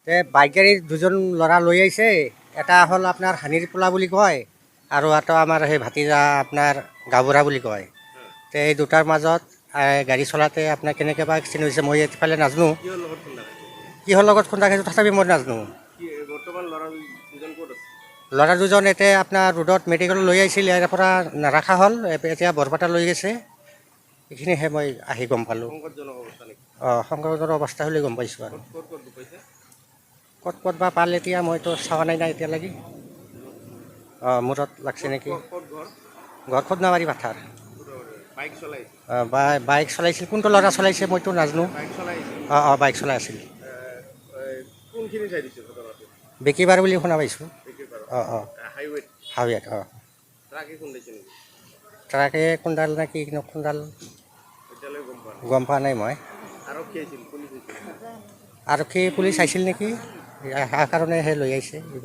Bike গাড়ীত দুজন ল'ৰা লৈ আহিছে। এটা হ'ল আপোনাৰ হানিৰ পোলা বুলি কয় আৰু এটা আমাৰ সেই ভাতিজা আপোনাৰ গাঁওবুঢ়া বুলি কয়। এই দুটাৰ মাজত গাড়ী চলাতে আপোনাৰ কেনেকৈ বা এক্সিডেণ্ট হৈছে মই এইফালে নাজানো। কিহৰ লগত খুন্দা খাইছোঁ তথাপি মই নাজানো। ল'ৰা দুজন এতিয়া আপোনাৰ ৰোডত মেডিকেলত লৈ আহিছিল, ইয়াৰ পৰা নাৰাখা হ'ল, এতিয়া বৰপেটা লৈ গৈছে। এইখিনিহে মই আহি গম পালোঁ। সংকটজনক অৱস্থা বুলি গম পাইছোঁ আৰু ক'ত বা পাল এতিয়া মইতো চোৱা নাই এতিয়ালৈকে। মূৰত লাগছে নেকি। ঘৰ খুদনাবাৰী পাথাৰ। বাইক চলাইছিল, কোনটো ল'ৰা চলাইছে মইতো নাজানো। বাইক চলাই আছিল। বেকিবাৰ বুলি শুনা পাইছোঁ। হাইৱেত। ট্ৰাকে খুন্দাল নে কি খুন্দাল গম পোৱা নাই মই। আৰক্ষী পুলিচ আহিছিল নেকি, কাৰণে লৈ আহিছে এইবিলাক।